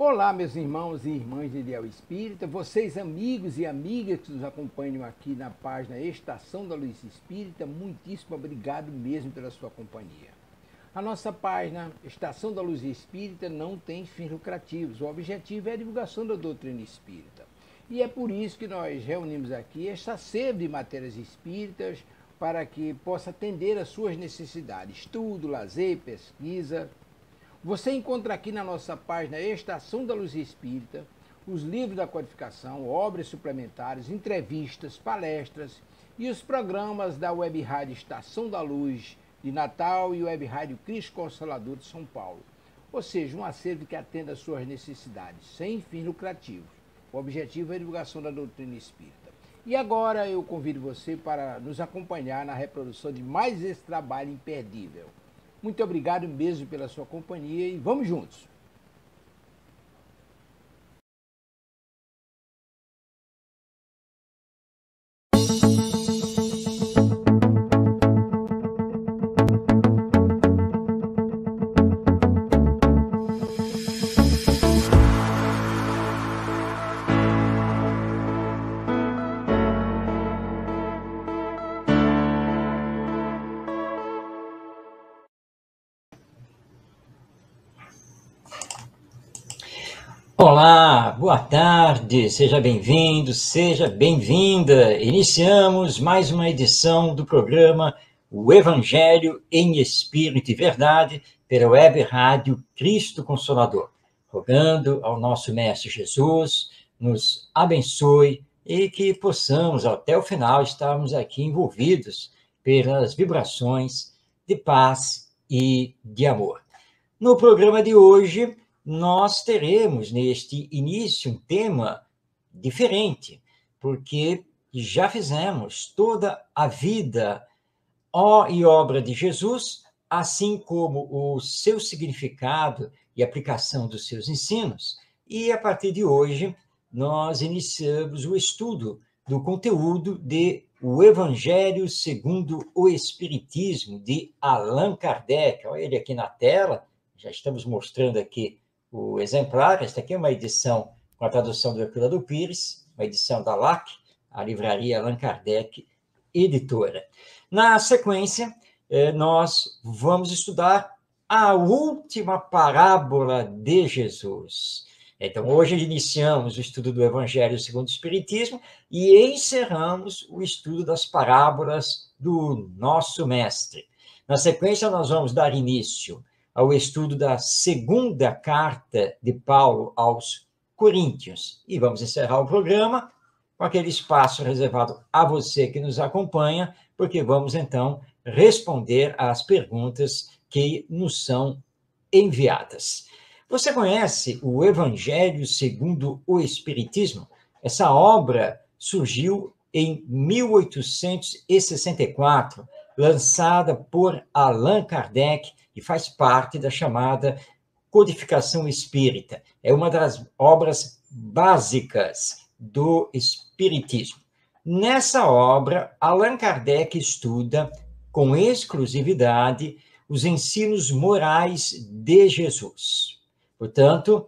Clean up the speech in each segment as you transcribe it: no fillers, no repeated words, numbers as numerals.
Olá, meus irmãos e irmãs de Ideal Espírita, vocês amigos e amigas que nos acompanham aqui na página Estação da Luz Espírita, muitíssimo obrigado mesmo pela sua companhia. A nossa página Estação da Luz Espírita não tem fins lucrativos, o objetivo é a divulgação da doutrina espírita. E é por isso que nós reunimos aqui esta sede de matérias espíritas para que possa atender às suas necessidades, estudo, lazer, pesquisa. Você encontra aqui na nossa página Estação da Luz Espírita os livros da codificação, obras suplementares, entrevistas, palestras e os programas da Web Rádio Estação da Luz de Natal e Web Rádio Cristo Consolador de São Paulo. Ou seja, um acervo que atenda às suas necessidades, sem fins lucrativos. O objetivo é a divulgação da doutrina espírita. E agora eu convido você para nos acompanhar na reprodução de mais esse trabalho imperdível. Muito obrigado mesmo pela sua companhia e vamos juntos! Olá, boa tarde, seja bem-vindo, seja bem-vinda. Iniciamos mais uma edição do programa O Evangelho em Espírito e Verdade pela Web Rádio Cristo Consolador, rogando ao nosso Mestre Jesus, nos abençoe e que possamos até o final estarmos aqui envolvidos pelas vibrações de paz e de amor. No programa de hoje, nós teremos neste início um tema diferente, porque já fizemos toda a vida e obra de Jesus, assim como o seu significado e aplicação dos seus ensinos, e a partir de hoje nós iniciamos o estudo do conteúdo de O Evangelho segundo o Espiritismo, de Allan Kardec. Olha ele aqui na tela, já estamos mostrando aqui o exemplar. Esta aqui é uma edição com a tradução do Herculano Pires, uma edição da LAC, a livraria Allan Kardec, editora. Na sequência, nós vamos estudar a última parábola de Jesus. Então, hoje iniciamos o estudo do Evangelho segundo o Espiritismo e encerramos o estudo das parábolas do nosso mestre. Na sequência, nós vamos dar início ao estudo da segunda carta de Paulo aos Coríntios. E vamos encerrar o programa com aquele espaço reservado a você que nos acompanha, porque vamos, então, responder às perguntas que nos são enviadas. Você conhece o Evangelho segundo o Espiritismo? Essa obra surgiu em 1864, lançada por Allan Kardec, e faz parte da chamada Codificação Espírita. É uma das obras básicas do Espiritismo. Nessa obra, Allan Kardec estuda com exclusividade os ensinos morais de Jesus. Portanto,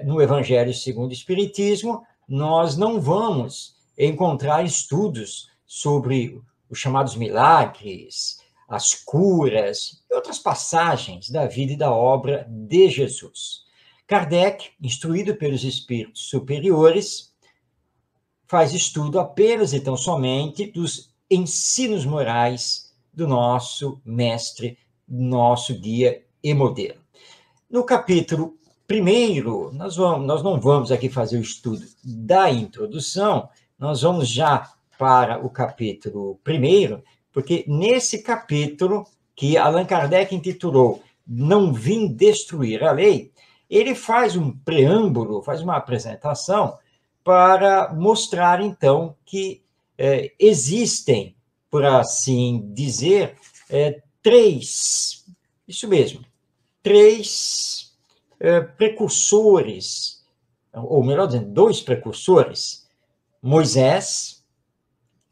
no Evangelho segundo o Espiritismo, nós não vamos encontrar estudos sobre os chamados milagres, as curas e outras passagens da vida e da obra de Jesus. Kardec, instruído pelos espíritos superiores, faz estudo apenas e tão somente dos ensinos morais do nosso mestre, nosso guia e modelo. No capítulo 1, nós não vamos aqui fazer o estudo da introdução, nós vamos já para o capítulo 1, porque nesse capítulo, que Allan Kardec intitulou Não Vim Destruir a Lei, ele faz um preâmbulo, faz uma apresentação para mostrar, então, que existem, por assim dizer, três precursores, ou melhor dizendo, 2 precursores: Moisés,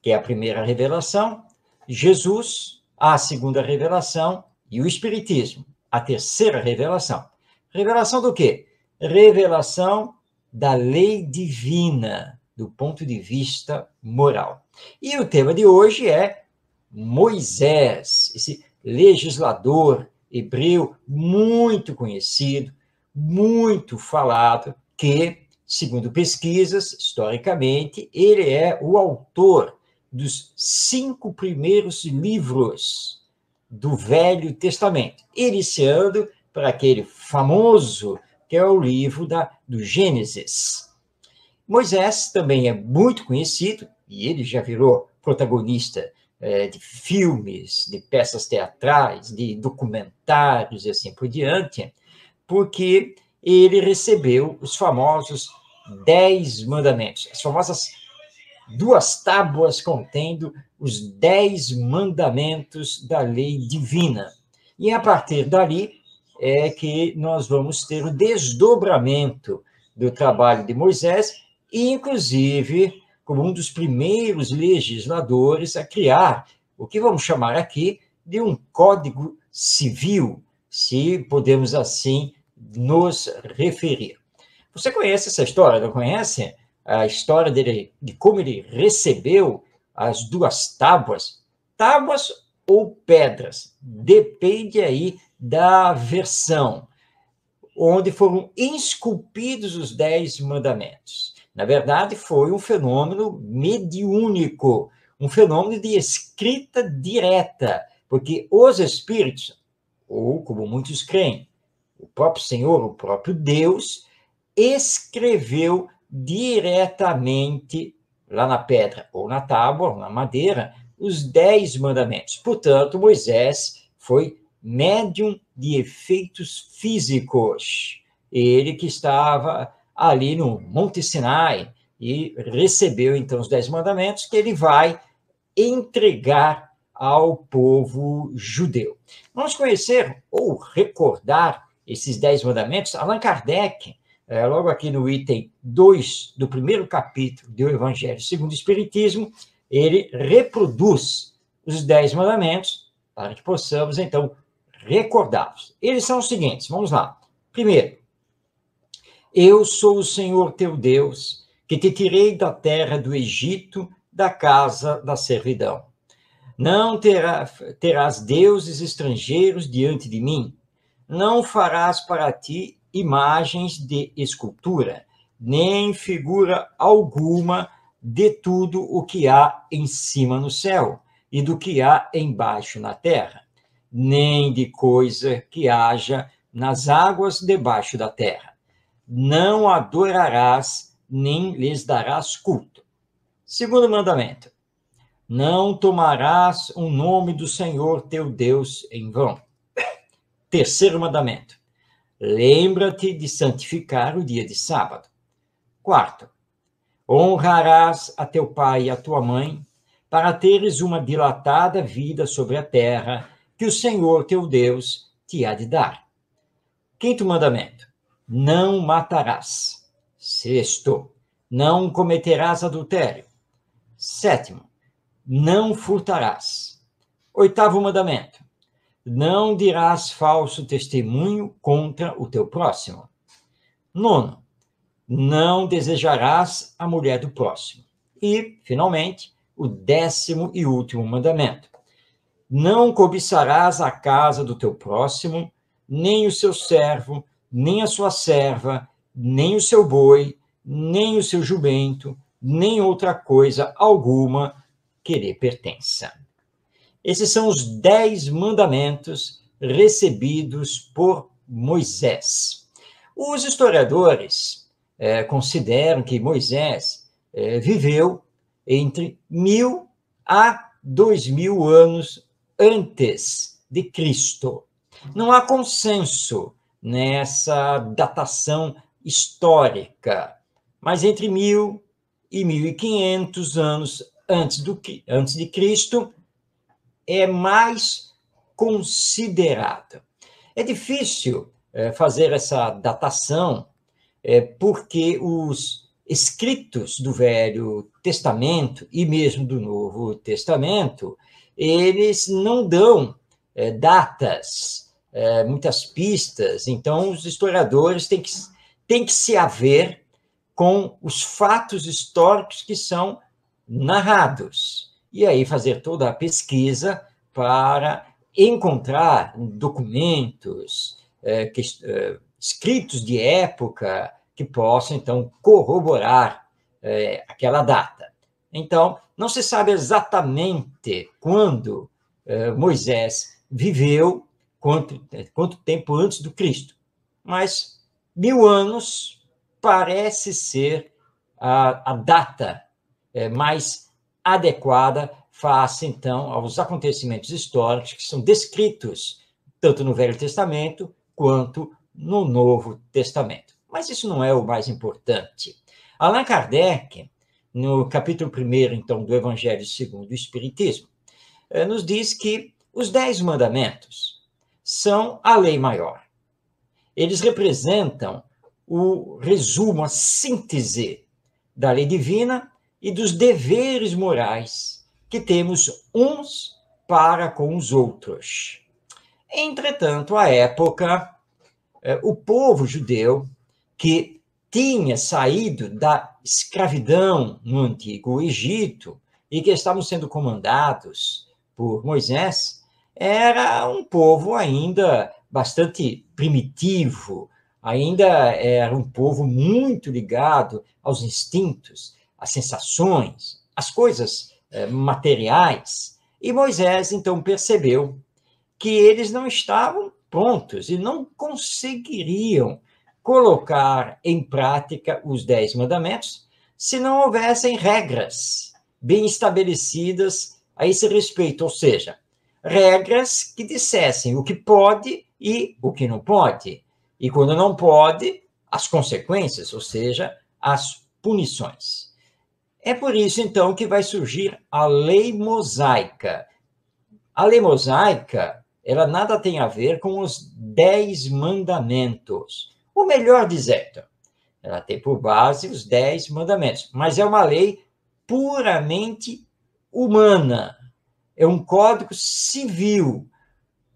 que é a primeira revelação, Jesus, a segunda revelação, e o Espiritismo, a terceira revelação. Revelação do quê? revelação da lei divina, do ponto de vista moral. E o tema de hoje é Moisés, esse legislador hebreu muito conhecido, muito falado, que, segundo pesquisas, historicamente, ele é o autor dos 5 primeiros livros do Velho Testamento, iniciando para aquele famoso que é o livro do Gênesis. Moisés também é muito conhecido, e ele já virou protagonista de filmes, de peças teatrais, de documentários e assim por diante, porque ele recebeu os famosos 10 mandamentos, as famosas 2 tábuas contendo os 10 mandamentos da lei divina. E a partir dali é que nós vamos ter o desdobramento do trabalho de Moisés, inclusive como um dos primeiros legisladores a criar o que vamos chamar aqui de um código civil, se podemos assim nos referir. Você conhece essa história, não conhece? A história dele, de como ele recebeu as 2 tábuas, tábuas ou pedras, depende aí da versão, onde foram esculpidos os 10 mandamentos. Na verdade, foi um fenômeno mediúnico, um fenômeno de escrita direta, porque os espíritos, ou como muitos creem, o próprio Senhor, o próprio Deus, escreveu diretamente lá na pedra, ou na tábua, ou na madeira, os 10 mandamentos. Portanto, Moisés foi médium de efeitos físicos. Ele que estava ali no Monte Sinai e recebeu, então, os 10 mandamentos que ele vai entregar ao povo judeu. Vamos conhecer ou recordar esses 10 mandamentos. Allan Kardec, logo aqui no item 2 do primeiro capítulo do Evangelho segundo o Espiritismo, ele reproduz os 10 mandamentos para que possamos, então, recordá-los. Eles são os seguintes, vamos lá. Primeiro, eu sou o Senhor teu Deus, que te tirei da terra do Egito, da casa da servidão. Não terás deuses estrangeiros diante de mim. Não farás para ti imagens de escultura, nem figura alguma de tudo o que há em cima no céu e do que há embaixo na terra, nem de coisa que haja nas águas debaixo da terra. Não adorarás, nem lhes darás culto. Segundo mandamento, não tomarás o nome do Senhor teu Deus em vão. Terceiro mandamento, lembra-te de santificar o dia de sábado. Quarto, honrarás a teu pai e a tua mãe, para teres uma dilatada vida sobre a terra, que o Senhor teu Deus te há de dar. Quinto mandamento, não matarás. Sexto, não cometerás adultério. Sétimo, não furtarás. Oitavo mandamento, não dirás falso testemunho contra o teu próximo. Nono, não desejarás a mulher do próximo. E, finalmente, o 10º e último mandamento, não cobiçarás a casa do teu próximo, nem o seu servo, nem a sua serva, nem o seu boi, nem o seu jumento, nem outra coisa alguma que lhe pertença. Esses são os 10 mandamentos recebidos por Moisés. Os historiadores consideram que Moisés viveu entre 1000 a 2000 anos antes de Cristo. Não há consenso nessa datação histórica, mas entre 1000 e 1500 anos antes de Cristo é mais considerado. É difícil fazer essa datação porque os escritos do Velho Testamento e mesmo do Novo Testamento, eles não dão datas, muitas pistas, então os historiadores tem que se haver com os fatos históricos que são narrados. E aí fazer toda a pesquisa para encontrar documentos, escritos de época que possam, então, corroborar aquela data. Então, não se sabe exatamente quando Moisés viveu, quanto tempo antes do Cristo, mas 1000 anos parece ser a data mais adequada face, então, aos acontecimentos históricos que são descritos tanto no Velho Testamento quanto no Novo Testamento. Mas isso não é o mais importante. Allan Kardec, no capítulo 1, então, do Evangelho segundo o Espiritismo, nos diz que os 10 mandamentos são a lei maior. Eles representam o resumo, a síntese da lei divina e dos deveres morais que temos uns para com os outros. Entretanto, à época, o povo judeu, que tinha saído da escravidão no Antigo Egito e que estavam sendo comandados por Moisés, era um povo ainda bastante primitivo, ainda era um povo muito ligado aos instintos, às sensações, às coisas materiais. E Moisés, então, percebeu que eles não estavam prontos e não conseguiriam colocar em prática os 10 mandamentos se não houvessem regras bem estabelecidas a esse respeito, ou seja, regras que dissessem o que pode e o que não pode, e quando não pode, as consequências, ou seja, as punições. É por isso, então, que vai surgir a lei mosaica. A lei mosaica, ela nada tem a ver com os 10 mandamentos. Ou melhor dizendo, ela tem por base os 10 mandamentos, mas é uma lei puramente humana. É um código civil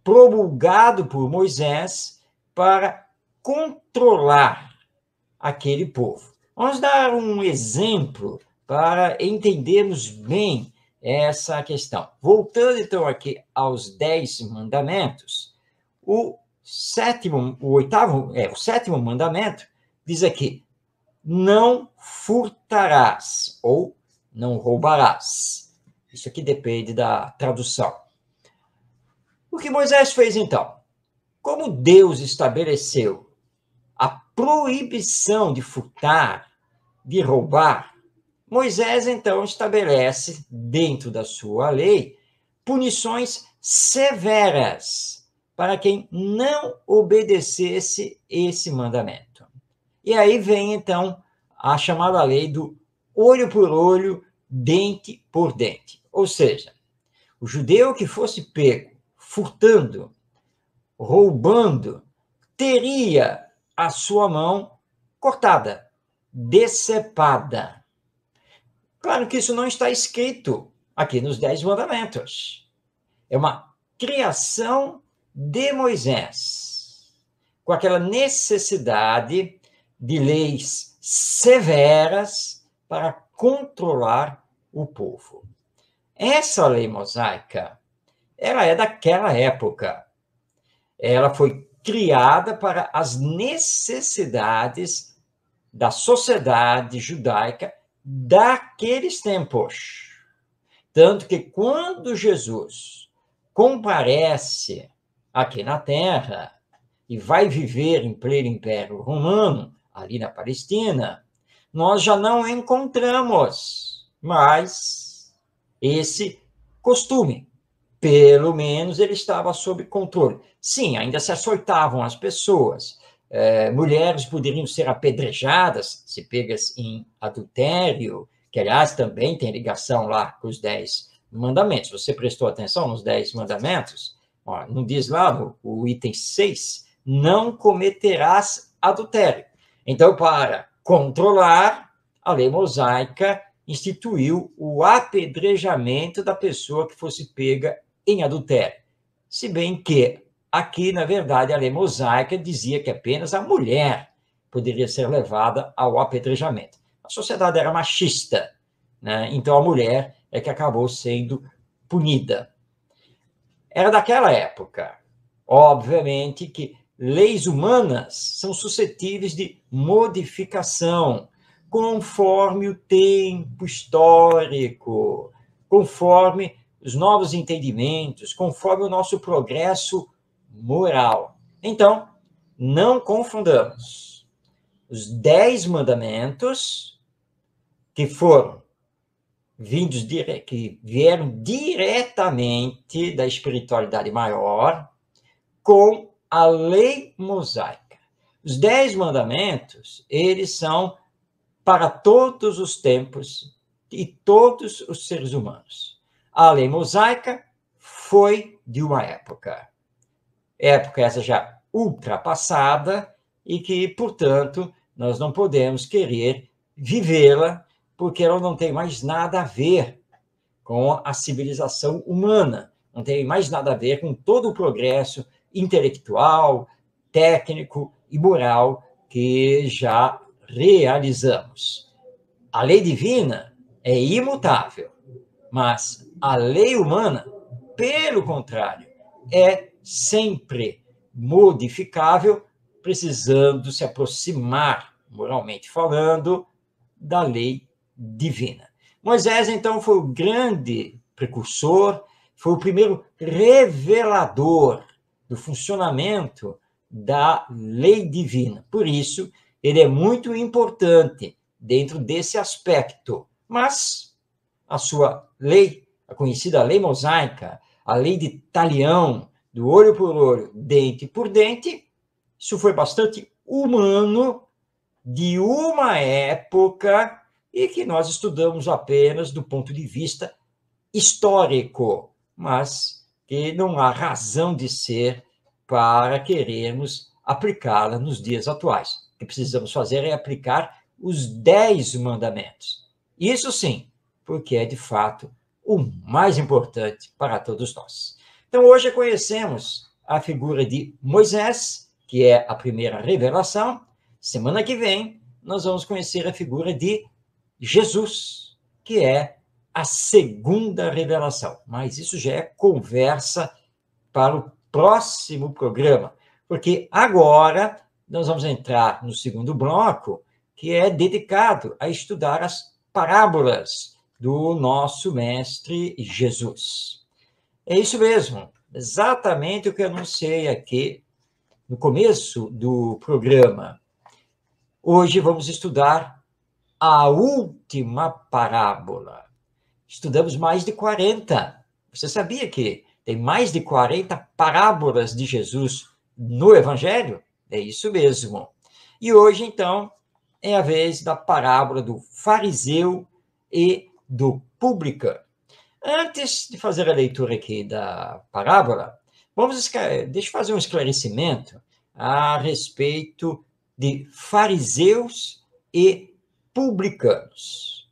promulgado por Moisés para controlar aquele povo. Vamos dar um exemplo para entendermos bem essa questão. Voltando, então, aqui aos 10 mandamentos, o sétimo mandamento diz aqui, não furtarás, ou não roubarás. Isso aqui depende da tradução. O que Moisés fez, então? Como Deus estabeleceu a proibição de furtar, de roubar, Moisés, então, estabelece, dentro da sua lei, punições severas para quem não obedecesse esse mandamento. E aí vem, então, a chamada lei do olho por olho, dente por dente. Ou seja, o judeu que fosse pego furtando, roubando, teria a sua mão cortada, decepada. Claro que isso não está escrito aqui nos 10 mandamentos. É uma criação de Moisés, com aquela necessidade de leis severas para controlar o povo. Essa lei mosaica, ela é daquela época. Ela foi criada para as necessidades da sociedade judaica daqueles tempos. Tanto que quando Jesus comparece aqui na Terra e vai viver em pleno Império Romano, ali na Palestina, nós já não encontramos mais esse costume. Pelo menos ele estava sob controle. Sim, ainda se açoitavam as pessoas. Mulheres poderiam ser apedrejadas se pegas em adultério, que, aliás, também tem ligação lá com os 10 mandamentos. Você prestou atenção nos 10 mandamentos? Ó, não diz lá o item 6, não cometerás adultério. Então, para controlar, a lei mosaica instituiu o apedrejamento da pessoa que fosse pega em adultério. Se bem que aqui, na verdade, a lei mosaica dizia que apenas a mulher poderia ser levada ao apedrejamento. A sociedade era machista, né? Então a mulher é que acabou sendo punida. Era daquela época. Obviamente que leis humanas são suscetíveis de modificação conforme o tempo histórico, conforme os novos entendimentos, conforme o nosso progresso moral. Então, não confundamos os 10 mandamentos que que vieram diretamente da espiritualidade maior com a lei mosaica. Os 10 mandamentos, eles são para todos os tempos e todos os seres humanos. A lei mosaica foi de uma época essa já ultrapassada e que, portanto, nós não podemos querer vivê-la porque ela não tem mais nada a ver com a civilização humana, não tem mais nada a ver com todo o progresso intelectual, técnico e moral que já realizamos. A lei divina é imutável, mas a lei humana, pelo contrário, é sempre modificável, precisando se aproximar, moralmente falando, da lei divina. Moisés, então, foi o grande precursor, foi o primeiro revelador do funcionamento da lei divina. Por isso, ele é muito importante dentro desse aspecto. Mas a sua lei, a conhecida lei mosaica, a lei de talião, do olho por olho, dente por dente, isso foi bastante humano, de uma época e que nós estudamos apenas do ponto de vista histórico, mas que não há razão de ser para querermos aplicá-la nos dias atuais. O que precisamos fazer é aplicar os 10 mandamentos. Isso sim, porque é de fato o mais importante para todos nós. Então, hoje conhecemos a figura de Moisés, que é a primeira revelação. Semana que vem, nós vamos conhecer a figura de Jesus, que é a segunda revelação. Mas isso já é conversa para o próximo programa, porque agora nós vamos entrar no segundo bloco, que é dedicado a estudar as parábolas do nosso mestre Jesus. É isso mesmo, exatamente o que eu anunciei aqui no começo do programa. Hoje vamos estudar a última parábola. Estudamos mais de 40. Você sabia que tem mais de 40 parábolas de Jesus no Evangelho? É isso mesmo. E hoje, então, é a vez da parábola do fariseu e do publicano. Antes de fazer a leitura aqui da parábola, deixa eu fazer um esclarecimento a respeito de fariseus e publicanos.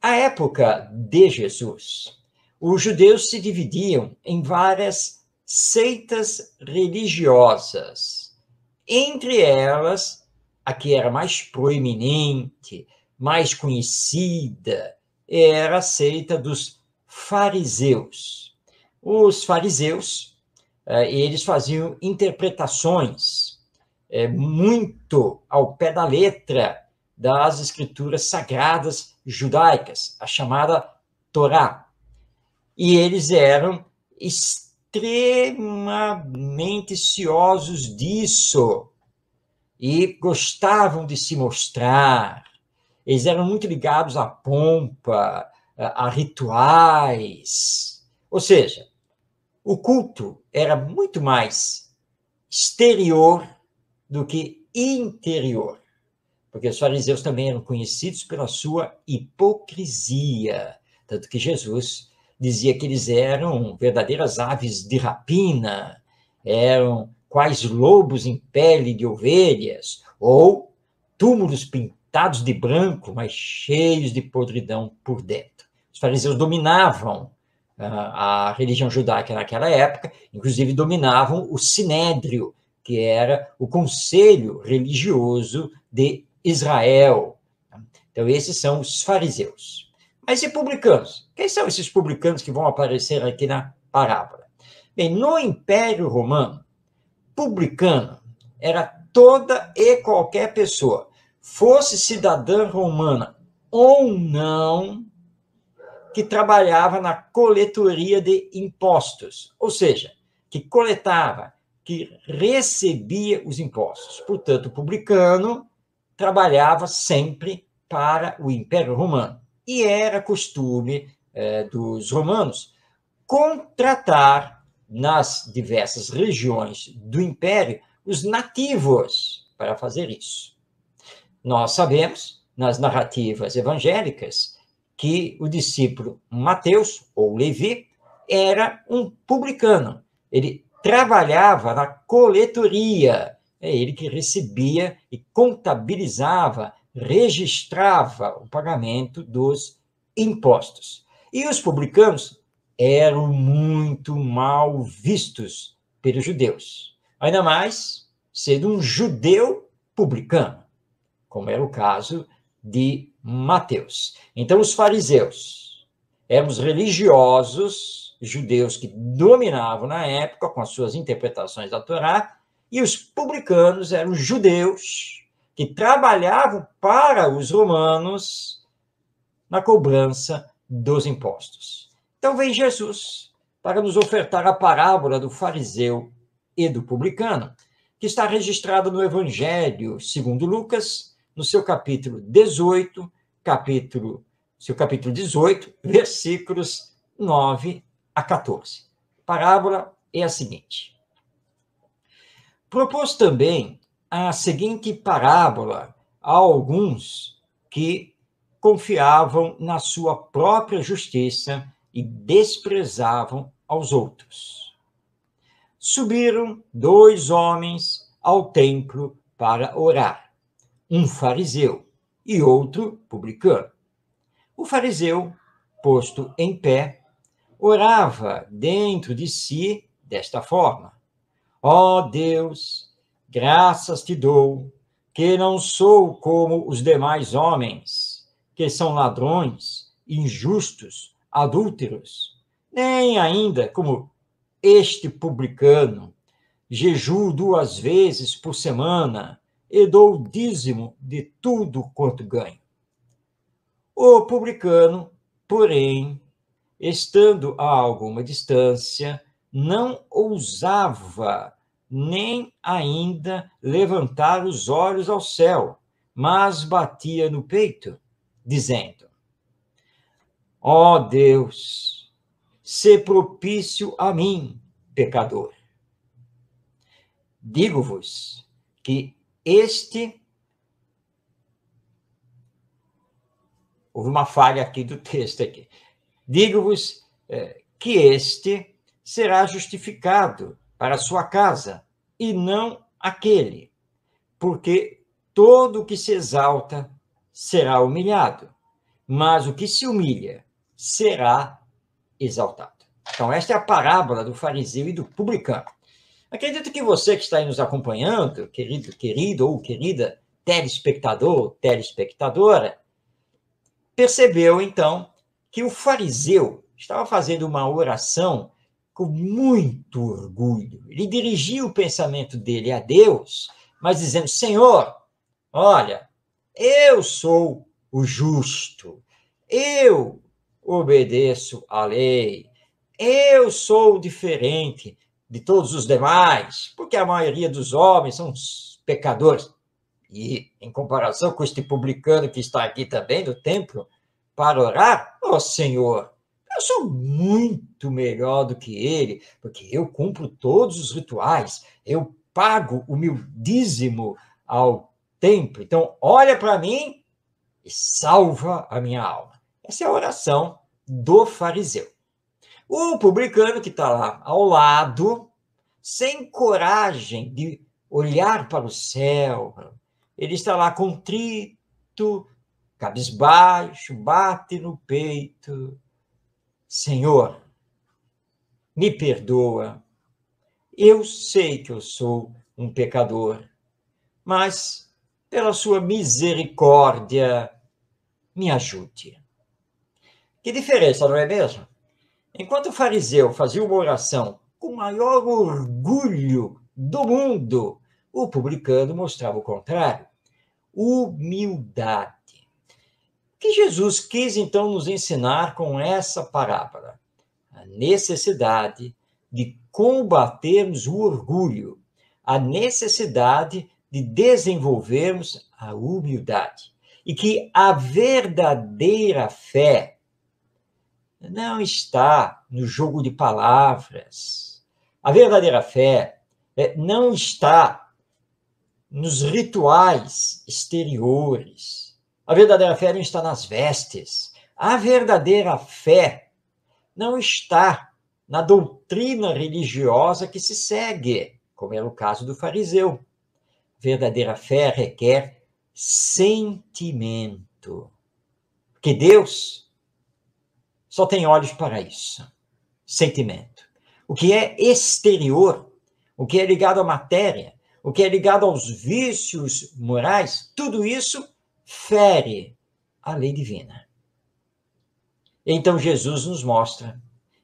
À época de Jesus, os judeus se dividiam em várias seitas religiosas. Entre elas, a que era mais proeminente, mais conhecida, era a seita dos fariseus. Os fariseus, eles faziam interpretações muito ao pé da letra das escrituras sagradas judaicas, a chamada Torá. E eles eram extremamente ciosos disso e gostavam de se mostrar. Eles eram muito ligados à pompa, a rituais. Ou seja, o culto era muito mais exterior do que interior, porque os fariseus também eram conhecidos pela sua hipocrisia, tanto que Jesus dizia que eles eram verdadeiras aves de rapina, eram quais lobos em pele de ovelhas, ou túmulos pintados de branco, mas cheios de podridão por dentro. Os fariseus dominavam a religião judaica naquela época, inclusive dominavam o sinédrio, que era o conselho religioso de Israel. Então, esses são os fariseus. Mas e publicanos? Quem são esses publicanos que vão aparecer aqui na parábola? Bem, no Império Romano, publicano era toda e qualquer pessoa, fosse cidadã romana ou não, que trabalhava na coletoria de impostos, ou seja, que coletava, que recebia os impostos. Portanto, o publicano trabalhava sempre para o Império Romano. E era costume dos romanos contratar nas diversas regiões do Império os nativos para fazer isso. Nós sabemos, nas narrativas evangélicas, que o discípulo Mateus, ou Levi, era um publicano. Ele trabalhava na coletoria, é ele que recebia e contabilizava, registrava o pagamento dos impostos. E os publicanos eram muito mal vistos pelos judeus, ainda mais sendo um judeu publicano, como era o caso de Mateus. Então, os fariseus eram os religiosos judeus que dominavam na época com as suas interpretações da Torá, e os publicanos eram os judeus que trabalhavam para os romanos na cobrança dos impostos. Então, vem Jesus para nos ofertar a parábola do fariseu e do publicano, que está registrada no Evangelho segundo Lucas, no seu capítulo 18, seu capítulo 18, versículos 9 a 14. A parábola é a seguinte. Propôs também a seguinte parábola a alguns que confiavam na sua própria justiça e desprezavam aos outros. Subiram 2 homens ao templo para orar, um fariseu e outro publicano. O fariseu, posto em pé, orava dentro de si desta forma: ó Deus, graças te dou, que não sou como os demais homens, que são ladrões, injustos, adúlteros, nem ainda como este publicano. Jejuo 2 vezes por semana e dou o dízimo de tudo quanto ganho. O publicano, porém, estando a alguma distância, não ousava nem ainda levantar os olhos ao céu, mas batia no peito, dizendo: ó Deus, sê propício a mim, pecador. Digo-vos que houve uma falha aqui do texto aqui. Digo-vos que este será justificado para a sua casa, e não aquele, porque todo o que se exalta será humilhado, mas o que se humilha será exaltado. Então, esta é a parábola do fariseu e do publicano. Acredito que você que está aí nos acompanhando, querido ou querida telespectador, telespectadora, percebeu, então, que o fariseu estava fazendo uma oração com muito orgulho. Ele dirigia o pensamento dele a Deus, mas dizendo: Senhor, olha, eu sou o justo, eu obedeço à lei, eu sou diferente de todos os demais, porque a maioria dos homens são pecadores. E, em comparação com este publicano que está aqui também no templo para orar, ó Senhor, eu sou muito melhor do que ele, porque eu cumpro todos os rituais, eu pago o meu dízimo ao templo. Então, olha para mim e salva a minha alma. Essa é a oração do fariseu. O publicano que está lá ao lado, sem coragem de olhar para o céu, ele está lá contrito, cabisbaixo, bate no peito. Senhor, me perdoa. Eu sei que eu sou um pecador, mas, pela sua misericórdia, me ajude. Que diferença, não é mesmo? Enquanto o fariseu fazia uma oração com o maior orgulho do mundo, o publicano mostrava o contrário, humildade. O que Jesus quis, então, nos ensinar com essa parábola? A necessidade de combatermos o orgulho, a necessidade de desenvolvermos a humildade. E que a verdadeira fé não está no jogo de palavras. A verdadeira fé não está nos rituais exteriores. A verdadeira fé não está nas vestes. A verdadeira fé não está na doutrina religiosa que se segue, como era o caso do fariseu. Verdadeira fé requer sentimento. Porque Deus só tem olhos para isso. Sentimento. O que é exterior, o que é ligado à matéria, o que é ligado aos vícios morais, tudo isso fere a lei divina. Então Jesus nos mostra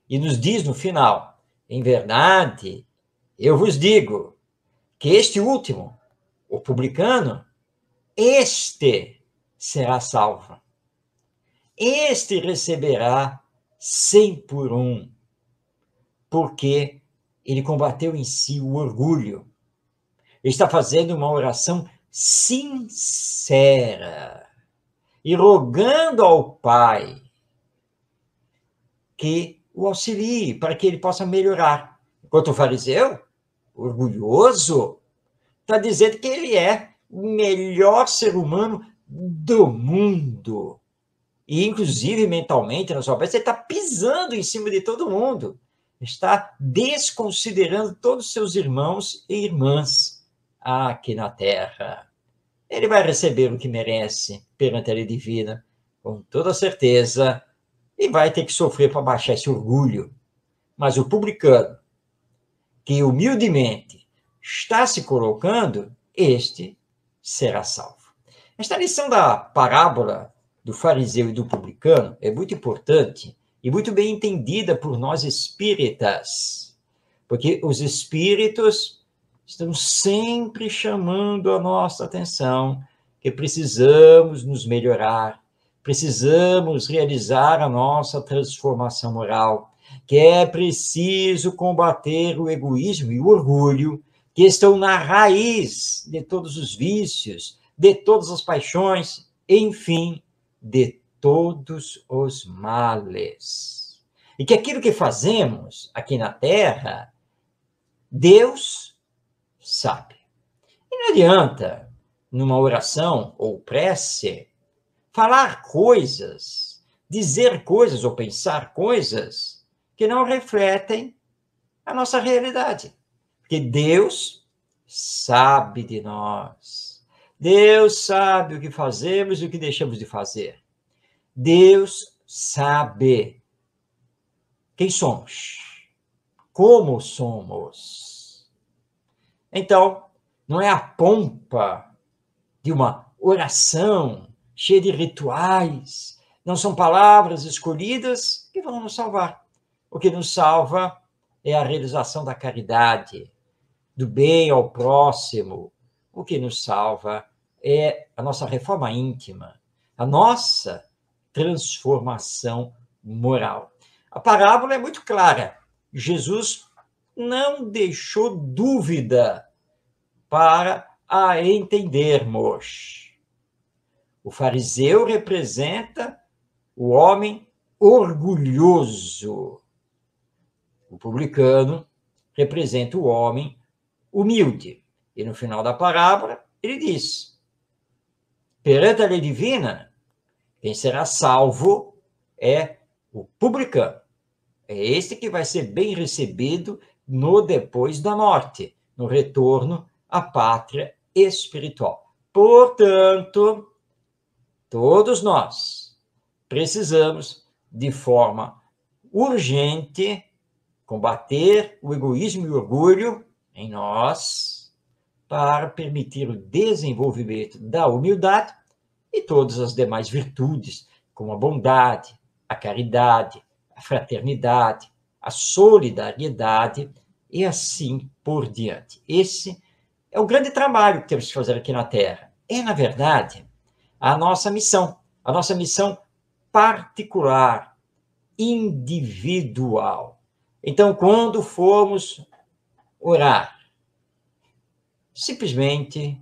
e nos diz no final, em verdade, eu vos digo que este último, o publicano, este será salvo. Este receberá 100 por 1, porque ele combateu em si o orgulho. Ele está fazendo uma oração sincera e rogando ao Pai que o auxilie para que ele possa melhorar. Enquanto o fariseu, orgulhoso, está dizendo que ele é o melhor ser humano do mundo. E, inclusive, mentalmente, na sua cabeça, ele está pisando em cima de todo mundo. Está desconsiderando todos os seus irmãos e irmãs aqui na Terra. Ele vai receber o que merece perante a lei divina, com toda certeza, e vai ter que sofrer para baixar esse orgulho. Mas o publicano, que humildemente está se colocando, este será salvo. Esta lição da parábola do fariseu e do publicano é muito importante e muito bem entendida por nós espíritas, porque os espíritos estão sempre chamando a nossa atenção que precisamos nos melhorar, precisamos realizar a nossa transformação moral, que é preciso combater o egoísmo e o orgulho, que estão na raiz de todos os vícios, de todas as paixões, enfim, de todos os males. E que aquilo que fazemos aqui na Terra, Deus sabe. E não adianta, numa oração ou prece, falar coisas, dizer coisas ou pensar coisas que não refletem a nossa realidade. Porque Deus sabe de nós. Deus sabe o que fazemos e o que deixamos de fazer. Deus sabe quem somos, como somos. Então, não é a pompa de uma oração cheia de rituais, não são palavras escolhidas que vão nos salvar. O que nos salva é a realização da caridade, do bem ao próximo. O que nos salva é a nossa reforma íntima, a nossa transformação moral. A parábola é muito clara. Jesus não deixou dúvida para a entendermos. O fariseu representa o homem orgulhoso. O publicano representa o homem humilde. E no final da parábola, ele diz: perante a lei divina, quem será salvo é o publicano. É este que vai ser bem recebido no depois da morte, no retorno à pátria espiritual. Portanto, todos nós precisamos, de forma urgente, combater o egoísmo e o orgulho em nós, para permitir o desenvolvimento da humildade e todas as demais virtudes, como a bondade, a caridade, a fraternidade, a solidariedade e assim por diante. Esse é o grande trabalho que temos que fazer aqui na Terra. É, na verdade, a nossa missão particular, individual. Então, quando formos orar, simplesmente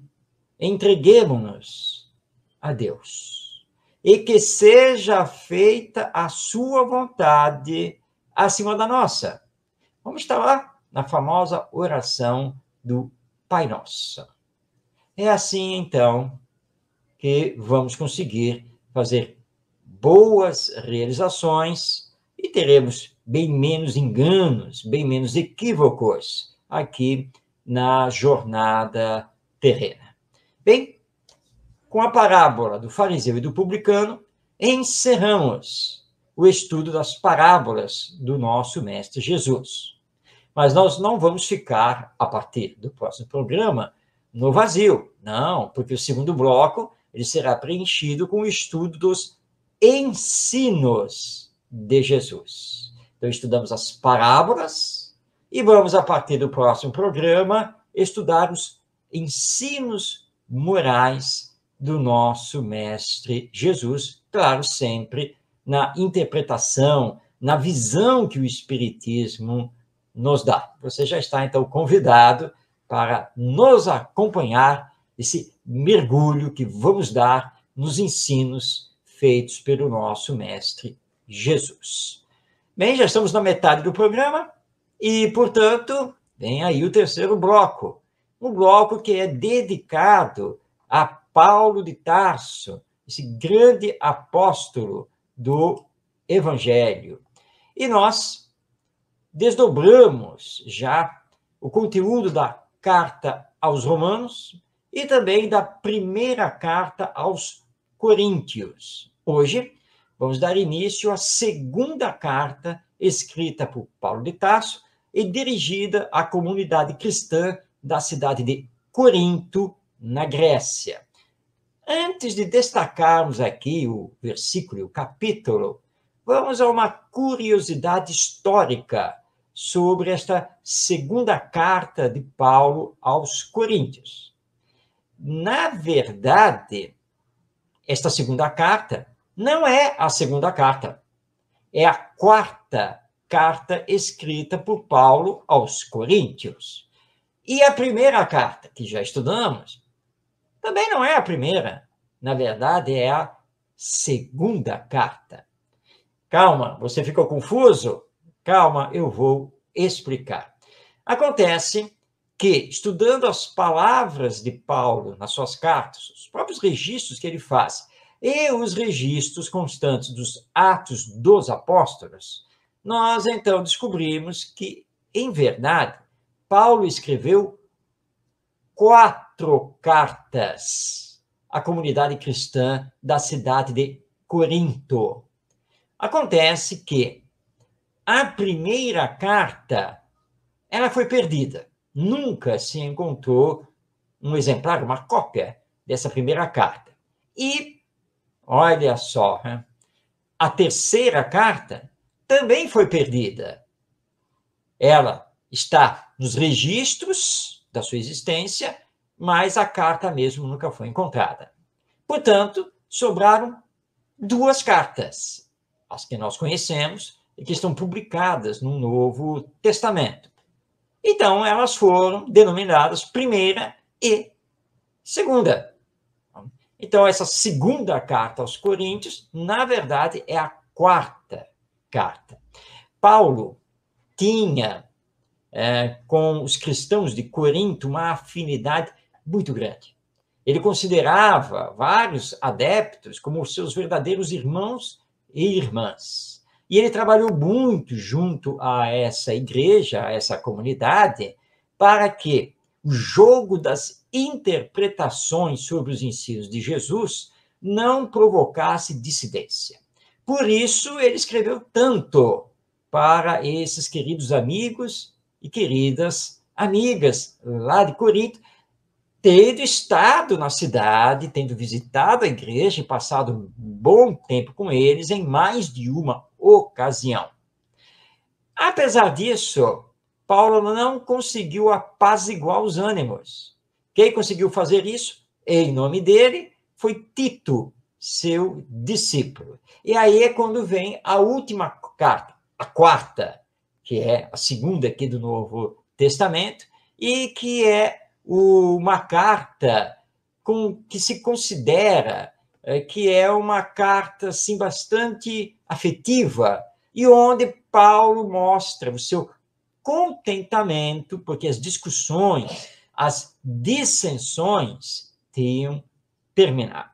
entreguemos-nos a Deus e que seja feita a sua vontade acima da nossa. Vamos estar lá na famosa oração do Pai Nosso. É assim, então, que vamos conseguir fazer boas realizações e teremos bem menos enganos, bem menos equívocos aqui na jornada terrena. Bem, com a parábola do fariseu e do publicano, encerramos o estudo das parábolas do nosso Mestre Jesus. Mas nós não vamos ficar, a partir do próximo programa, no vazio. Não, porque o segundo bloco ele será preenchido com o estudo dos ensinos de Jesus. Então, estudamos as parábolas e vamos, a partir do próximo programa, estudar os ensinos morais do nosso Mestre Jesus, claro, sempre na interpretação, na visão que o Espiritismo nos dá. Você já está, então, convidado para nos acompanhar esse mergulho que vamos dar nos ensinos feitos pelo nosso Mestre Jesus. Bem, já estamos na metade do programa e, portanto, vem aí o terceiro bloco. Um bloco que é dedicado a Paulo de Tarso, esse grande apóstolo do Evangelho. E nós desdobramos já o conteúdo da carta aos Romanos e também da primeira carta aos Coríntios. Hoje, vamos dar início à segunda carta escrita por Paulo de Tarso e dirigida à comunidade cristã da cidade de Corinto, na Grécia. Antes de destacarmos aqui o versículo, o capítulo, vamos a uma curiosidade histórica sobre esta segunda carta de Paulo aos Coríntios. Na verdade, esta segunda carta não é a segunda carta, é a quarta carta escrita por Paulo aos Coríntios. E a primeira carta, que já estudamos, também não é a primeira. Na verdade, é a segunda carta. Calma, você ficou confuso? Calma, eu vou explicar. Acontece que, estudando as palavras de Paulo nas suas cartas, os próprios registros que ele faz, e os registros constantes dos Atos dos Apóstolos, nós então descobrimos que, em verdade, Paulo escreveu 4 cartas à comunidade cristã da cidade de Corinto. Acontece que a primeira carta, ela foi perdida. Nunca se encontrou um exemplar, uma cópia dessa primeira carta. E, olha só, a terceira carta também foi perdida. Ela está nos registros da sua existência, mas a carta mesmo nunca foi encontrada. Portanto, sobraram 2 cartas, as que nós conhecemos e que estão publicadas no Novo Testamento. Então, elas foram denominadas primeira e segunda. Então, essa segunda carta aos Coríntios, na verdade, é a quarta carta. Paulo tinha com os cristãos de Corinto uma afinidade muito grande. Ele considerava vários adeptos como seus verdadeiros irmãos e irmãs. E ele trabalhou muito junto a essa igreja, a essa comunidade, para que o jogo das interpretações sobre os ensinos de Jesus não provocasse dissidência. Por isso, ele escreveu tanto para esses queridos amigos e queridas amigas lá de Corinto, tendo estado na cidade, tendo visitado a igreja e passado um bom tempo com eles em mais de uma ocasião. Apesar disso, Paulo não conseguiu apaziguar os ânimos. Quem conseguiu fazer isso, em nome dele, foi Tito, seu discípulo. E aí é quando vem a última carta, a quarta, que é a segunda aqui do Novo Testamento, e que é uma carta que se considera que é uma carta assim, bastante afetiva, e onde Paulo mostra o seu contentamento, porque as discussões, as dissensões tinham terminado.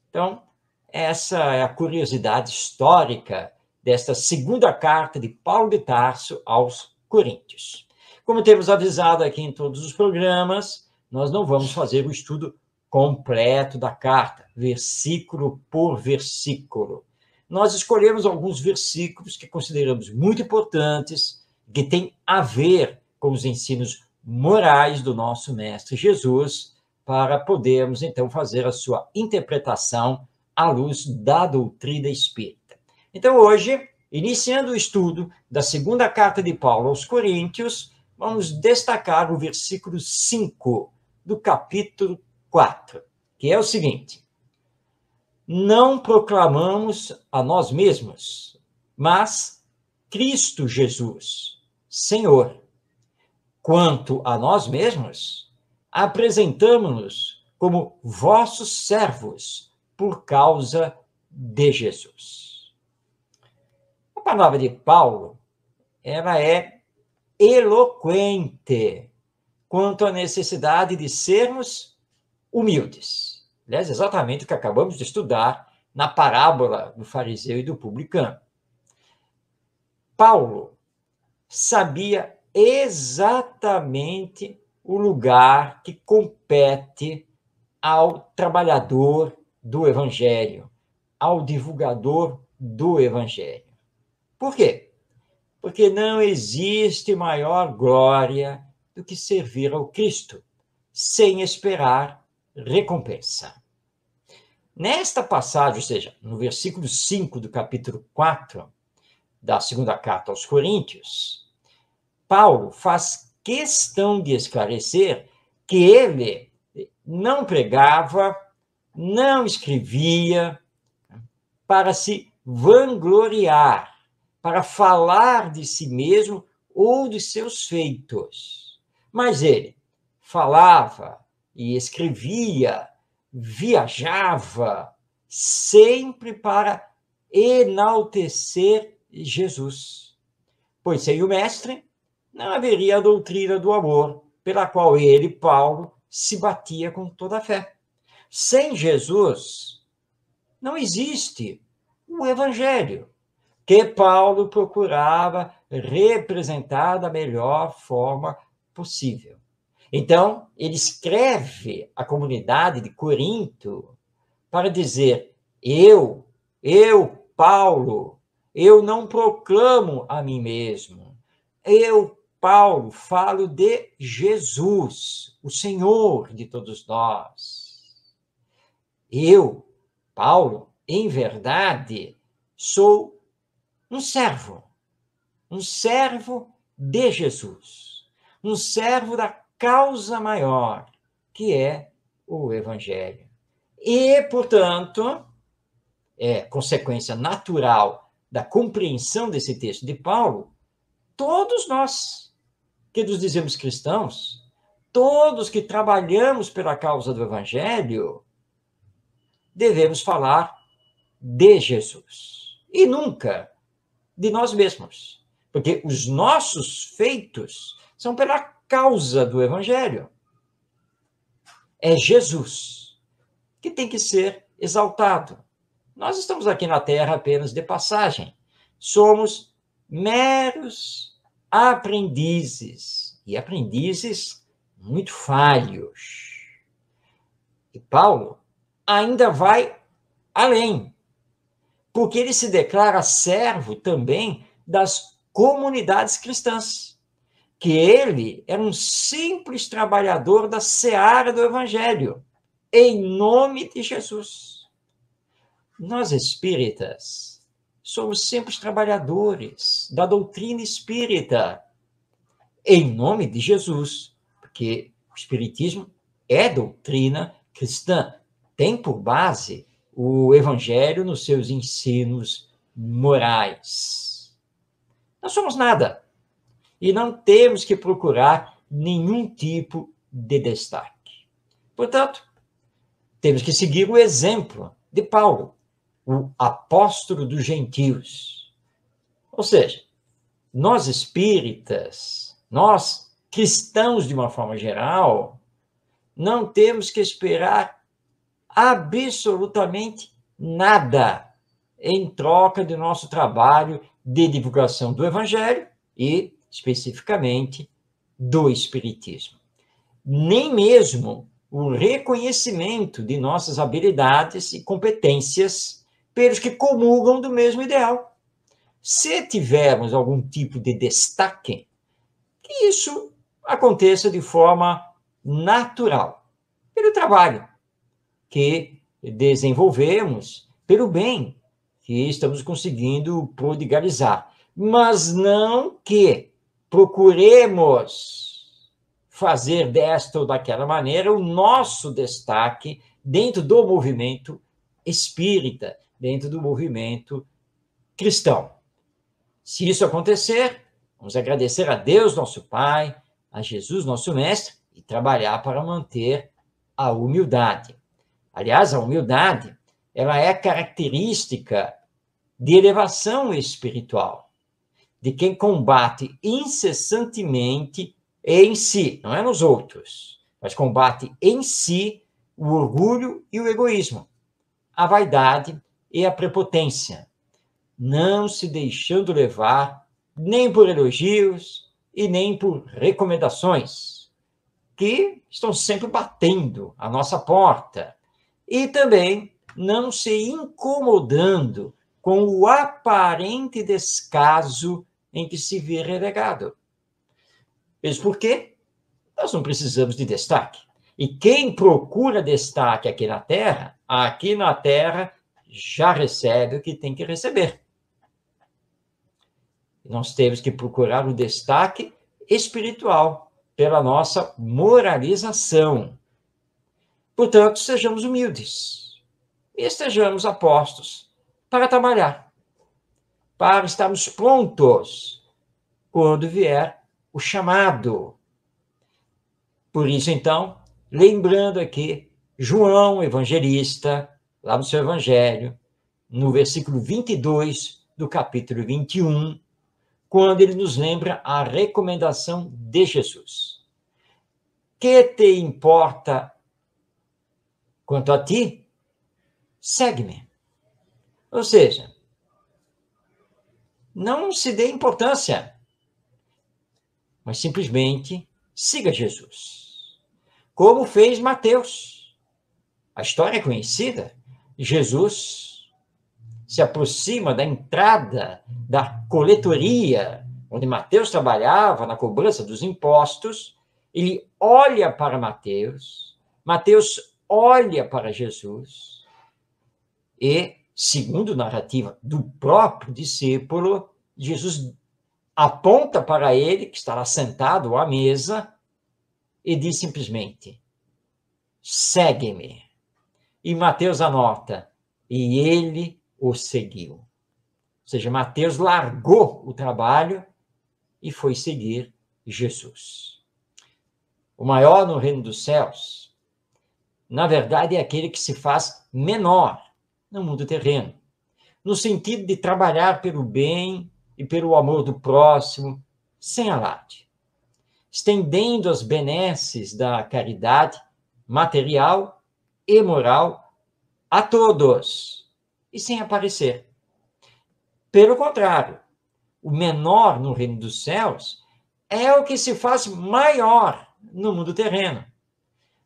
Então, essa é a curiosidade histórica desta segunda carta de Paulo de Tarso aos Coríntios. Como temos avisado aqui em todos os programas, nós não vamos fazer o estudo completo da carta, versículo por versículo. Nós escolhemos alguns versículos que consideramos muito importantes, que têm a ver com os ensinos morais do nosso Mestre Jesus, para podermos, então, fazer a sua interpretação à luz da doutrina espírita. Então, hoje, iniciando o estudo da segunda carta de Paulo aos Coríntios, vamos destacar o versículo 5 do capítulo 4, que é o seguinte: não proclamamos a nós mesmos, mas Cristo Jesus, Senhor. Quanto a nós mesmos, apresentamo-nos como vossos servos por causa de Jesus. A palavra de Paulo, ela é eloquente quanto à necessidade de sermos humildes. Aliás, exatamente o que acabamos de estudar na parábola do fariseu e do publicano. Paulo sabia exatamente o lugar que compete ao trabalhador do Evangelho, ao divulgador do Evangelho. Por quê? Porque não existe maior glória do que servir ao Cristo, sem esperar recompensa. Nesta passagem, ou seja, no versículo 5 do capítulo 4 da segunda carta aos Coríntios, Paulo faz questão de esclarecer que ele não pregava, não escrevia para se vangloriar, para falar de si mesmo ou de seus feitos. Mas ele falava e escrevia, viajava, sempre para enaltecer Jesus. Pois sem o Mestre, não haveria a doutrina do amor, pela qual ele, Paulo, se batia com toda a fé. Sem Jesus, não existe o Evangelho, que Paulo procurava representar da melhor forma possível. Então, ele escreve à comunidade de Corinto para dizer: eu, Paulo, eu não proclamo a mim mesmo. Eu, Paulo, falo de Jesus, o Senhor de todos nós. Eu, Paulo, em verdade, sou um servo de Jesus, um servo da causa maior, que é o Evangelho. E, portanto, é consequência natural da compreensão desse texto de Paulo, todos nós que nos dizemos cristãos, todos que trabalhamos pela causa do Evangelho, devemos falar de Jesus e nunca de nós mesmos, porque os nossos feitos são pela causa do Evangelho. É Jesus que tem que ser exaltado. Nós estamos aqui na Terra apenas de passagem. Somos meros aprendizes, e aprendizes muito falhos. E Paulo ainda vai além, porque ele se declara servo também das comunidades cristãs, que ele era um simples trabalhador da seara do Evangelho, em nome de Jesus. Nós espíritas somos simples trabalhadores da doutrina espírita, em nome de Jesus, porque o espiritismo é doutrina cristã, tem por base o Evangelho nos seus ensinos morais. Não somos nada e não temos que procurar nenhum tipo de destaque. Portanto, temos que seguir o exemplo de Paulo, o apóstolo dos gentios. Ou seja, nós espíritas, nós cristãos de uma forma geral, não temos que esperar absolutamente nada em troca do nosso trabalho de divulgação do Evangelho e, especificamente, do Espiritismo. Nem mesmo o reconhecimento de nossas habilidades e competências pelos que comungam do mesmo ideal. Se tivermos algum tipo de destaque, que isso aconteça de forma natural, pelo trabalho que desenvolvemos, pelo bem que estamos conseguindo prodigalizar, mas não que procuremos fazer desta ou daquela maneira o nosso destaque dentro do movimento espírita, dentro do movimento cristão. Se isso acontecer, vamos agradecer a Deus, nosso Pai, a Jesus, nosso Mestre, e trabalhar para manter a humildade. Aliás, a humildade, ela é característica de elevação espiritual, de quem combate incessantemente em si, não é nos outros, mas combate em si o orgulho e o egoísmo, a vaidade e a prepotência, não se deixando levar nem por elogios e nem por recomendações, que estão sempre batendo à nossa porta, e também não se incomodando com o aparente descaso em que se vê relegado. Mesmo porque nós não precisamos de destaque. E quem procura destaque aqui na Terra já recebe o que tem que receber. Nós temos que procurar o destaque espiritual pela nossa moralização. Portanto, sejamos humildes e estejamos apostos para trabalhar, para estarmos prontos quando vier o chamado. Por isso, então, lembrando aqui, João Evangelista, lá no seu Evangelho, no versículo 22 do capítulo 21, quando ele nos lembra a recomendação de Jesus. Que te importa quanto a ti? Segue-me. Ou seja, não se dê importância, mas simplesmente siga Jesus. Como fez Mateus. A história é conhecida. Jesus se aproxima da entrada da coletoria, onde Mateus trabalhava na cobrança dos impostos. Ele olha para Mateus, Mateus olha para Jesus e, segundo a narrativa do próprio discípulo, Jesus aponta para ele, que está lá sentado à mesa, e diz simplesmente, segue-me. E Mateus anota, e ele o seguiu. Ou seja, Mateus largou o trabalho e foi seguir Jesus. O maior no reino dos céus, na verdade, é aquele que se faz menor no mundo terreno, no sentido de trabalhar pelo bem e pelo amor do próximo, sem alarde, estendendo as benesses da caridade material e moral a todos, e sem aparecer. Pelo contrário, o menor no reino dos céus é o que se faz maior no mundo terreno,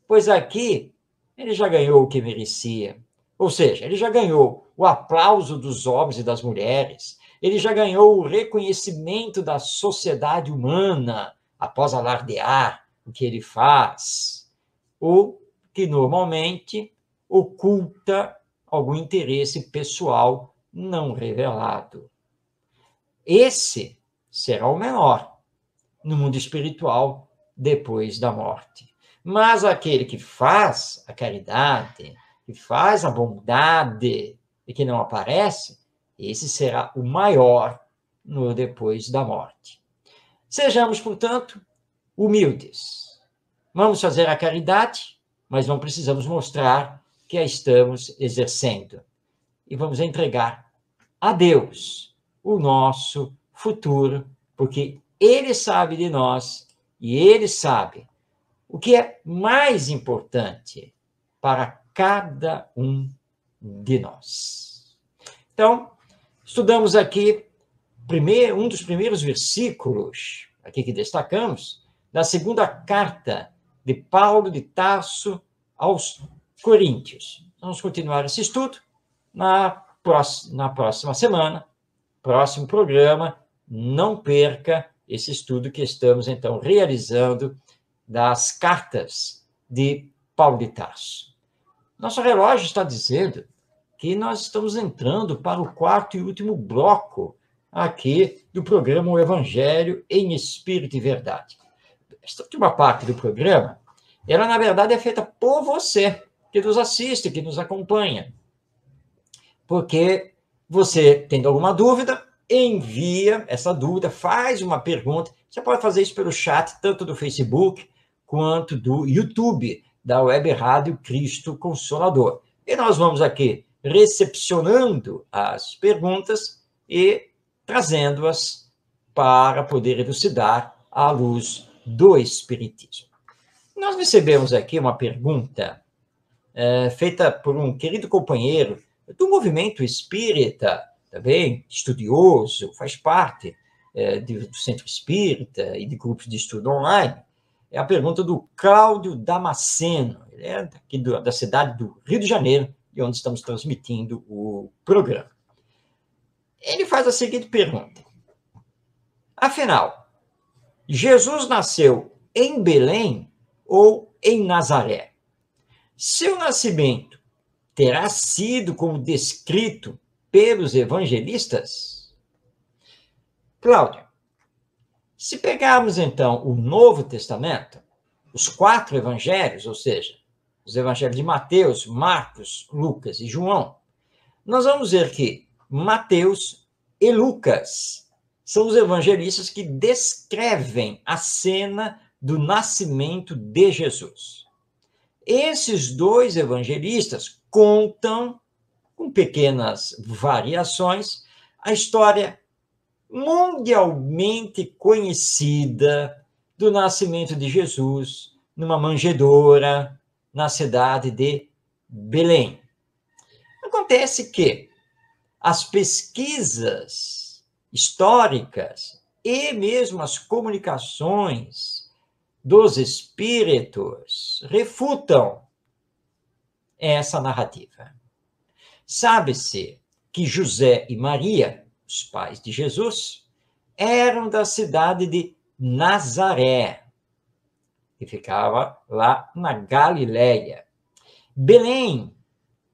pois aqui ele já ganhou o que merecia, ou seja, ele já ganhou o aplauso dos homens e das mulheres, ele já ganhou o reconhecimento da sociedade humana, após alardear o que ele faz, ou que normalmente oculta algum interesse pessoal não revelado. Esse será o menor no mundo espiritual depois da morte. Mas aquele que faz a caridade, que faz a bondade e que não aparece, esse será o maior no depois da morte. Sejamos, portanto, humildes. Vamos fazer a caridade, mas não precisamos mostrar que a estamos exercendo. E vamos entregar a Deus o nosso futuro, porque Ele sabe de nós e Ele sabe o que é mais importante para cada um de nós. Então, estudamos aqui um dos primeiros versículos aqui que destacamos, da segunda carta de Paulo de Tarso aos Coríntios. Vamos continuar esse estudo na próxima semana, próximo programa. Não perca esse estudo que estamos, então, realizando das cartas de Paulo de Tarso. Nosso relógio está dizendo que nós estamos entrando para o quarto e último bloco aqui do programa O Evangelho em Espírito e Verdade. Esta última parte do programa, ela, na verdade, é feita por você, que nos assiste, que nos acompanha. Porque você, tendo alguma dúvida, envia essa dúvida, faz uma pergunta. Você pode fazer isso pelo chat, tanto do Facebook quanto do YouTube, da Web Rádio Cristo Consolador. E nós vamos aqui recepcionando as perguntas e trazendo-as para poder elucidar à luz do Espiritismo. Nós recebemos aqui uma pergunta feita por um querido companheiro do movimento espírita, também estudioso, faz parte do Centro Espírita e de grupos de estudo online. É a pergunta do Cláudio Damasceno, ele é daqui da cidade do Rio de Janeiro, de onde estamos transmitindo o programa. Ele faz a seguinte pergunta: afinal, Jesus nasceu em Belém ou em Nazaré? Seu nascimento terá sido como descrito pelos evangelistas? Cláudio, se pegarmos, então, o Novo Testamento, os 4 evangelhos, ou seja, os evangelhos de Mateus, Marcos, Lucas e João, nós vamos ver que Mateus e Lucas são os evangelistas que descrevem a cena do nascimento de Jesus. Esses 2 evangelistas contam, com pequenas variações, a história mundialmente conhecida do nascimento de Jesus numa manjedoura na cidade de Belém. Acontece que as pesquisas históricas e mesmo as comunicações dos espíritos refutam essa narrativa. Sabe-se que José e Maria, os pais de Jesus, eram da cidade de Nazaré, que ficava lá na Galileia. Belém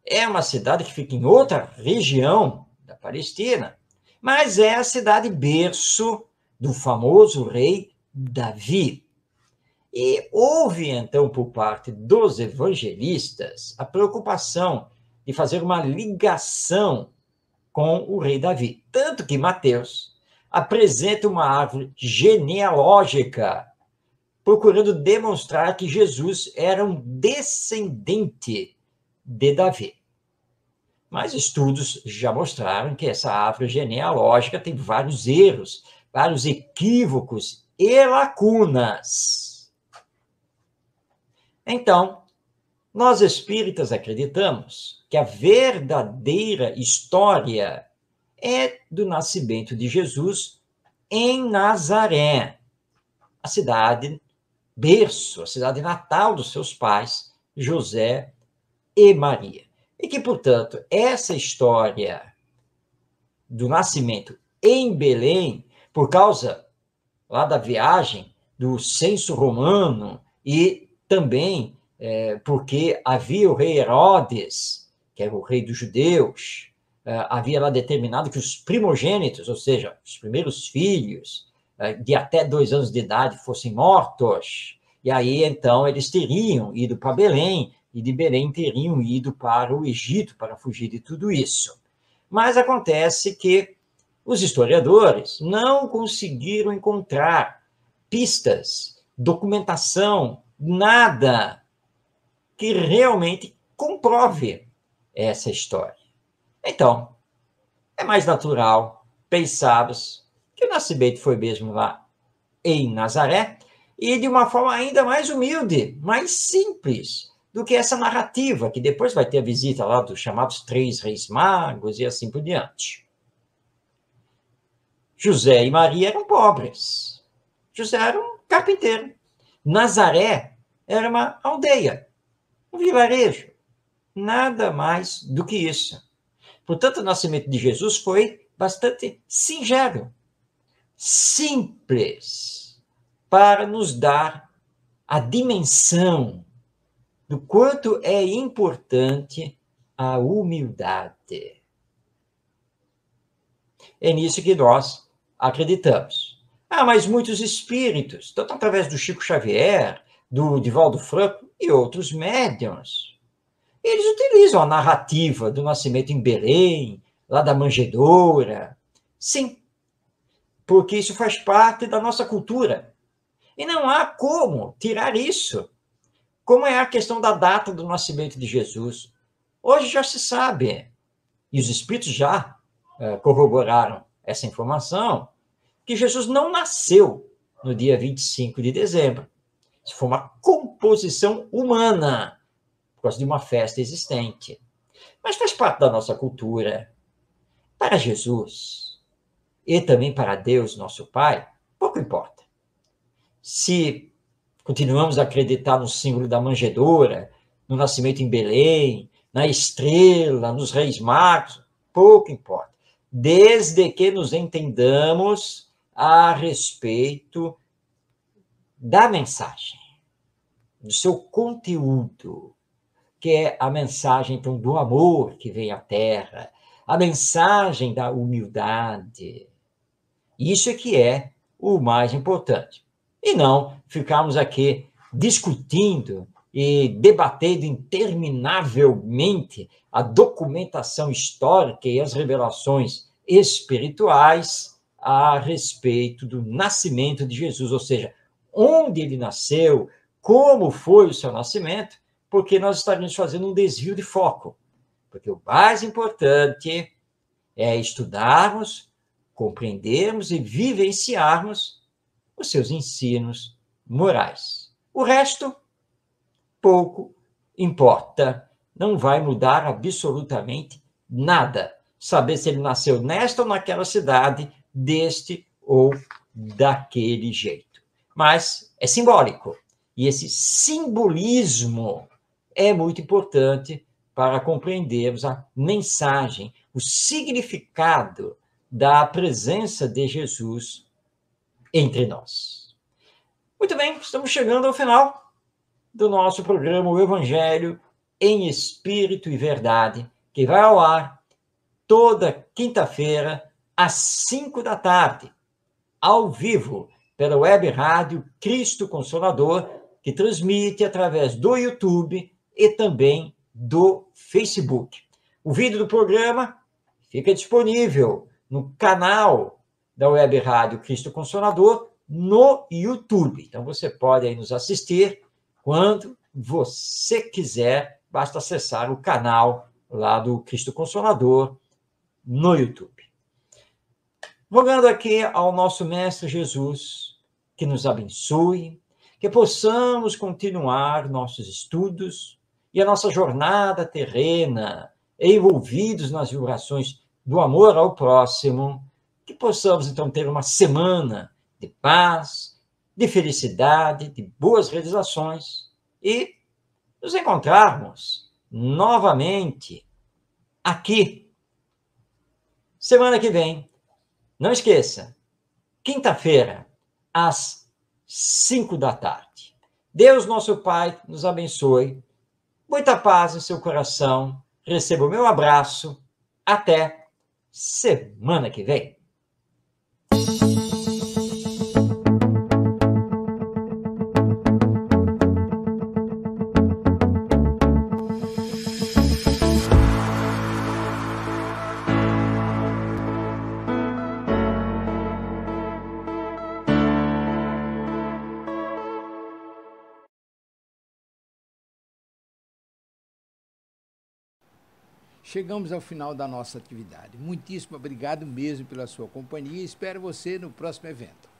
é uma cidade que fica em outra região da Palestina, mas é a cidade berço do famoso rei Davi. E houve, então, por parte dos evangelistas, a preocupação de fazer uma ligação com o rei Davi. Tanto que Mateus apresenta uma árvore genealógica, procurando demonstrar que Jesus era um descendente de Davi. Mas estudos já mostraram que essa árvore genealógica tem vários erros, vários equívocos e lacunas. Então, nós espíritas acreditamos que a verdadeira história é do nascimento de Jesus em Nazaré, a cidade berço, a cidade natal dos seus pais, José e Maria. E que, portanto, essa história do nascimento em Belém, por causa lá da viagem do censo romano e também porque havia o rei Herodes, que era o rei dos judeus, havia lá determinado que os primogênitos, ou seja, os primeiros filhos, de até 2 anos de idade fossem mortos. E aí, então, eles teriam ido para Belém, e de Belém teriam ido para o Egito para fugir de tudo isso. Mas acontece que os historiadores não conseguiram encontrar pistas, documentação, nada que realmente comprove essa história. Então, é mais natural pensarmos que o nascimento foi mesmo lá em Nazaré e de uma forma ainda mais humilde, mais simples do que essa narrativa, que depois vai ter a visita lá dos chamados 3 reis magos e assim por diante. José e Maria eram pobres. José era um carpinteiro. Nazaré era uma aldeia, um vilarejo. Nada mais do que isso. Portanto, o nascimento de Jesus foi bastante singelo, simples, para nos dar a dimensão do quanto é importante a humildade. É nisso que nós acreditamos. Mas muitos espíritos, tanto através do Chico Xavier, do Divaldo Franco e outros médiuns, eles utilizam a narrativa do nascimento em Belém, lá da manjedoura. Sim, porque isso faz parte da nossa cultura. E não há como tirar isso. Como é a questão da data do nascimento de Jesus? Hoje já se sabe, e os espíritos já corroboraram essa informação, que Jesus não nasceu no dia 25 de dezembro. Isso foi uma composição humana, por causa de uma festa existente. Mas faz parte da nossa cultura. Para Jesus e também para Deus, nosso Pai, pouco importa. Se continuamos a acreditar no símbolo da manjedoura, no nascimento em Belém, na estrela, nos reis magos, pouco importa. Desde que nos entendamos a respeito da mensagem, do seu conteúdo, que é a mensagem, então, do amor que vem à Terra, a mensagem da humildade. Isso é que é o mais importante. E não ficarmos aqui discutindo e debatendo interminavelmente a documentação histórica e as revelações espirituais a respeito do nascimento de Jesus, ou seja, onde ele nasceu, como foi o seu nascimento, porque nós estaríamos fazendo um desvio de foco. Porque o mais importante é estudarmos, compreendermos e vivenciarmos os seus ensinos morais. O resto, pouco importa. Não vai mudar absolutamente nada. Saber se ele nasceu nesta ou naquela cidade, deste ou daquele jeito. Mas é simbólico. E esse simbolismo é muito importante para compreendermos a mensagem, o significado da presença de Jesus entre nós. Muito bem, estamos chegando ao final do nosso programa O Evangelho em Espírito e Verdade, que vai ao ar toda quinta-feira, às 5 da tarde, ao vivo, pela web rádio Cristo Consolador, que transmite através do YouTube e também do Facebook. O vídeo do programa fica disponível no canal da web rádio Cristo Consolador no YouTube. Então, você pode aí nos assistir quando você quiser, basta acessar o canal lá do Cristo Consolador no YouTube. Rogando aqui ao nosso Mestre Jesus que nos abençoe, que possamos continuar nossos estudos e a nossa jornada terrena, envolvidos nas vibrações do amor ao próximo, que possamos, então, ter uma semana de paz, de felicidade, de boas realizações e nos encontrarmos novamente aqui, semana que vem. Não esqueça, quinta-feira, às 5 da tarde. Deus, nosso Pai, nos abençoe. Muita paz em seu coração. Receba o meu abraço. Até semana que vem. Chegamos ao final da nossa atividade. Muitíssimo obrigado mesmo pela sua companhia e espero você no próximo evento.